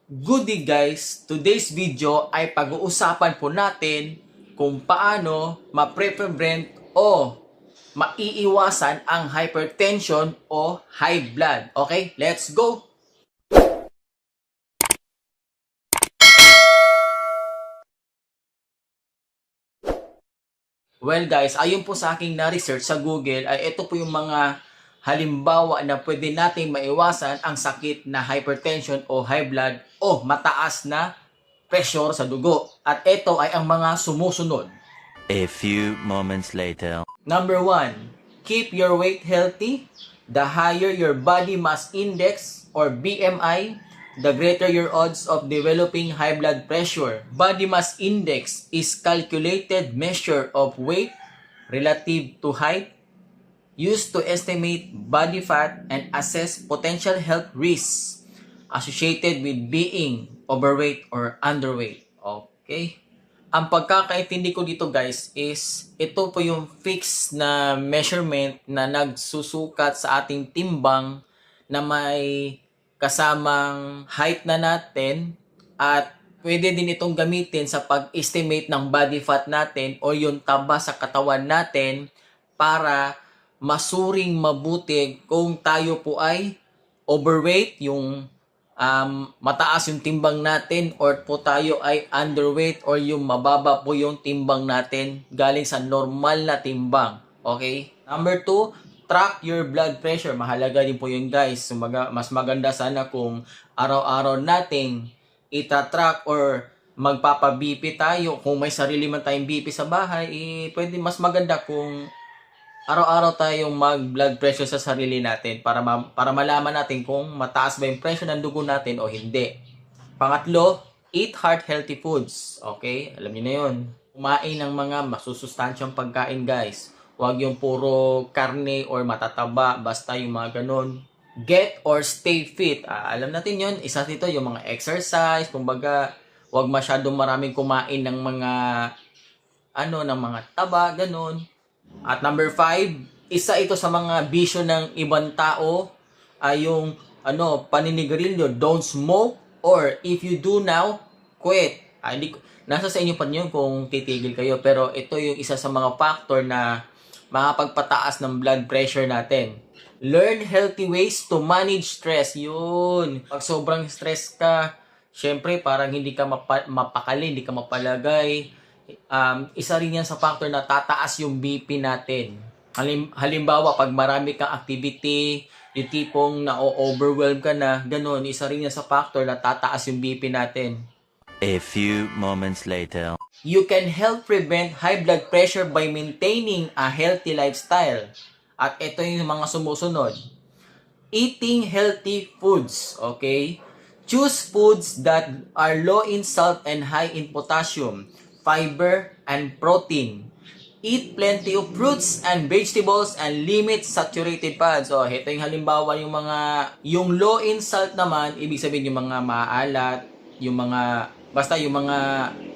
Good day guys! Today's video ay pag-uusapan po natin kung paano ma-prevent o maiiwasan ang hypertension o high blood. Okay, let's go! Well guys, ayon po sa aking na-research sa Google ay ito po yung mga halimbawa na pwede nating maiwasan ang sakit na hypertension o high blood o mataas na pressure sa dugo. At ito ay ang mga sumusunod. A few moments later. Number 1, keep your weight healthy. The higher your body mass index or BMI, the greater your odds of developing high blood pressure. Body mass index is calculated measure of weight relative to height used to estimate body fat and assess potential health risks associated with being overweight or underweight. Okay? Ang pagkakaintindi ko dito guys is ito po yung fixed na measurement na nagsusukat sa ating timbang na may kasamang height na natin at pwede din itong gamitin sa pag-estimate ng body fat natin o yung taba sa katawan natin para masuring mabuti kung tayo po ay overweight, yung mataas yung timbang natin, or po tayo ay underweight or yung mababa po yung timbang natin galing sa normal na timbang. Okay? Number 2, track your blood pressure. Mahalaga din po yun guys. Mas maganda sana kung araw-araw nating itatrack or magpapa-BP tayo. Kung may sarili man tayong BP sa bahay, pwede mas maganda kung araw-araw tayong mag-blood pressure sa sarili natin para malaman natin kung mataas ba yung pressure ng dugo natin o hindi. Pangatlo, eat heart healthy foods. Okay? Alam niyo na yun. Kumain ng mga masusustansyang pagkain guys. Huwag yung puro karne or matataba, basta yung mga ganun. Get or stay fit. Alam natin yun. Isa dito yung mga exercise. Kumbaga, huwag masyadong maraming kumain ng mga ng mga taba, ganun. At number 5, isa ito sa mga bisyo ng ibang tao ay yung paninigarilyo. Don't smoke, or if you do now, quit. Nasa sa inyo pa yun kung titigil kayo, pero ito yung isa sa mga factor na makapagpataas ng blood pressure natin. Learn healthy ways to manage stress. Yun. Pag sobrang stress ka, syempre parang hindi ka mapakali, hindi ka mapalagay. Isa rin yan sa factor na tataas yung BP natin. Halimbawa, pag marami kang activity, yung tipong na-overwhelm ka na, ganun, isa rin yan sa factor na tataas yung BP natin. A few moments later. You can help prevent high blood pressure by maintaining a healthy lifestyle. At ito yung mga sumusunod. Eating healthy foods, okay? Choose foods that are low in salt and high in potassium, fiber, and protein. Eat plenty of fruits and vegetables and limit saturated fats. So, ito yung halimbawa yung low in salt naman, ibig sabihin yung mga maalat, basta yung mga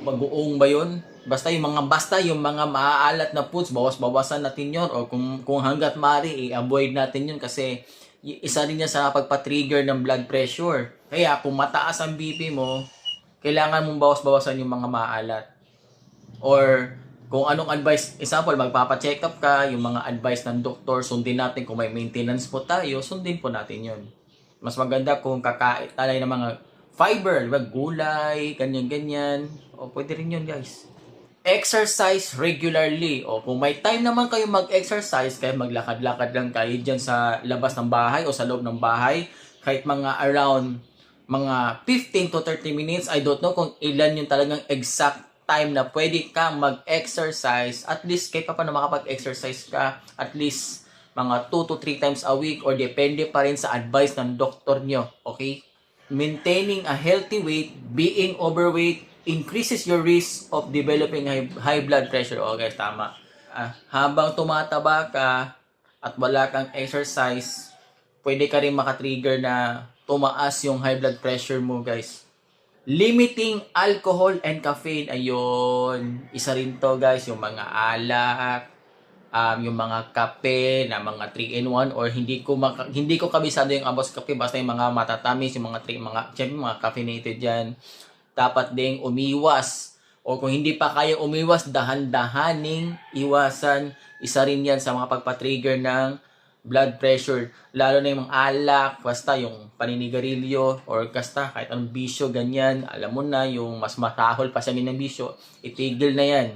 bagoong ba yun? Basta yung mga maaalat na foods, bawasan natin yun. O kung hanggat maaari, i-avoid natin yun kasi isa rin yan sa pagpa-trigger ng blood pressure. Kaya kung mataas ang BP mo, kailangan mong bawas-bawasan yung mga maalat. Or kung anong advice, example, magpapa-check up ka, yung mga advice ng doktor, sundin natin. Kung may maintenance po tayo, sundin po natin yun. Mas maganda kung kakain tayo ng mga fiber, diba? Gulay, ganyan-ganyan. O pwede rin yun guys. Exercise regularly. O kung may time naman kayo mag-exercise, kaya maglakad-lakad lang kayo dyan sa labas ng bahay o sa loob ng bahay, kahit mga around mga 15 to 30 minutes, I don't know kung ilan yung talagang exact time na pwede kang mag-exercise. At least kahit pa paano makapag-exercise ka, at least mga 2 to 3 times a week, or depende pa rin sa advice ng doktor nyo. Okay? Maintaining a healthy weight, being overweight, increases your risk of developing high blood pressure. Okay, tama. Habang tumataba ka at wala kang exercise, pwede ka rin makatrigger na tumaas yung high blood pressure mo guys. Limiting alcohol and caffeine. Ayun. Isa rin to guys, yung mga alak, yung mga kape na mga 3-in-1 or hindi ko kabisado yung about sa kape, basta yung mga matatamis, yung syempre mga caffeinated diyan. Dapat ding umiwas, o kung hindi pa kaya umiwas, dahan-dahaning iwasan. Isa rin yan sa mga pagpa-trigger ng blood pressure, lalo na yung mga alak, basta yung paninigarilyo or basta kahit anong bisyo ganyan, alam mo na yung mas matahol pa sa ng bisyo, itigil na yan.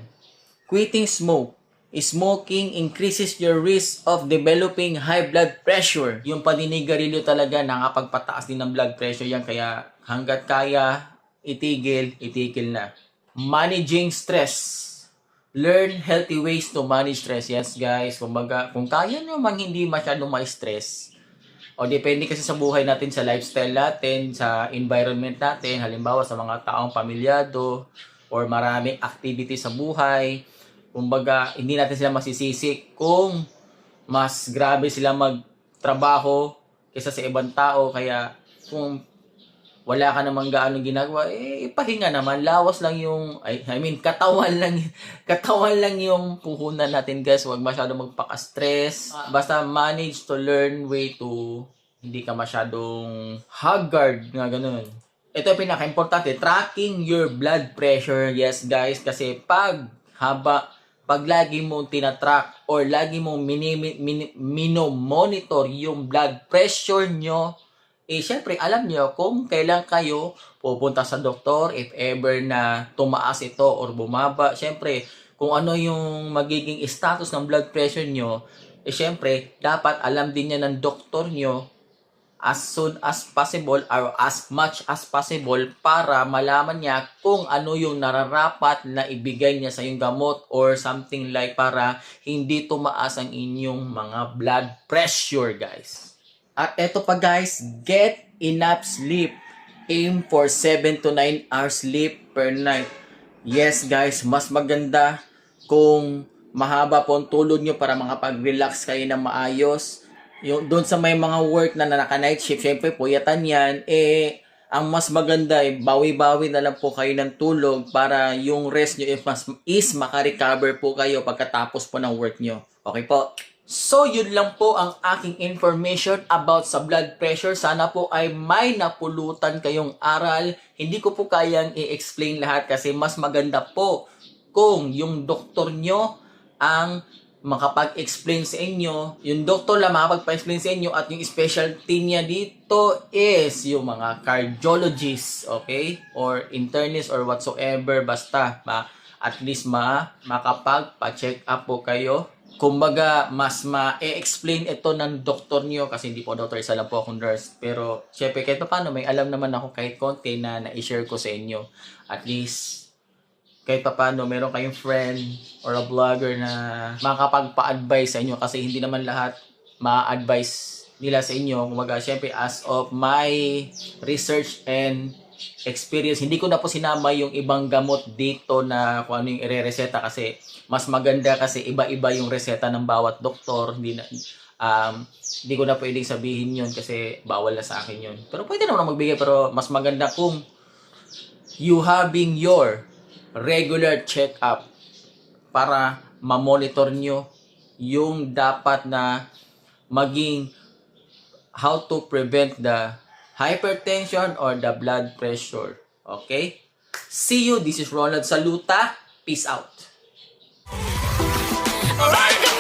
Quitting smoke. Smoking increases your risk of developing high blood pressure. Yung paninigarilyo talaga nakapagpataas din ng blood pressure yan, kaya hanggat kaya itigil na. Managing stress. Learn healthy ways to manage stress. Yes, guys. Kumbaga, kung kaya naman hindi masyadong ma-stress, o depende kasi sa buhay natin, sa lifestyle natin, sa environment natin, halimbawa sa mga taong pamilyado, or maraming activity sa buhay, kumbaga, hindi natin sila masisisi kung mas grabe sila magtrabaho kaysa sa ibang tao. Kaya, kung wala ka namang gaano ginagawa, ipahinga naman. Lawas lang yung, katawan lang yung puhunan natin, guys. Huwag masyado magpaka-stress. Basta manage to learn way to hindi ka masyadong haggard, nga ganun. Ito yung pinaka-importante, tracking your blood pressure. Yes, guys, kasi pag lagi mong tinatrack or lagi mong minomonitor yung blood pressure nyo, syempre, alam nyo kung kailan kayo pupunta sa doktor if ever na tumaas ito or bumaba. Syempre, kung ano yung magiging status ng blood pressure nyo, syempre, dapat alam din niya ng doktor nyo as soon as possible or as much as possible para malaman niya kung ano yung nararapat na ibigay niya sa yung gamot or something like para hindi tumaas ang inyong mga blood pressure, guys. At eto pa, guys, get enough sleep. Aim for 7 to 9 hours sleep per night. Yes, guys, mas maganda kung mahaba po ang tulog nyo para makapag-relax kayo ng maayos. Yung doon sa may mga work na naka-night shift, syempre puyatan yan, ang mas maganda bawi-bawi na lang po kayo ng tulog para yung rest nyo is maka-recover po kayo pagkatapos po ng work nyo. Okay po? So, yun lang po ang aking information about sa blood pressure. Sana po ay may napulutan kayong aral. Hindi ko po kayang i-explain lahat kasi mas maganda po kung yung doktor nyo ang makapag-explain sa inyo. Yung doktor lang makapag-explain sa inyo at yung specialty niya dito is yung mga cardiologist, okay? Or internist or whatsoever. Basta, at least makapag-check up po kayo. Kumbaga, mas ma-explain ito ng doktor niyo kasi hindi po doktor, isa lang po akong nurse. Pero, syempre, kahit paano, may alam naman ako kahit konti na na-share ko sa inyo. At least, kahit paano, meron kayong friend or a vlogger na makapagpa-advise sa inyo kasi hindi naman lahat ma-advise nila sa inyo. Kumbaga, syempre, as of my research and experience, hindi ko na po sinama yung ibang gamot dito na kung ano yung ire-reseta kasi mas maganda kasi iba-iba yung reseta ng bawat doktor. Hindi ko na pwedeng sabihin yun kasi bawal na sa akin yun. Pero pwede naman magbigay, pero mas maganda kung you having your regular check-up para ma-monitor nyo yung dapat na maging how to prevent the hypertension or the blood pressure. Okay? See you. This is Ronald Saluta. Peace out. Alright.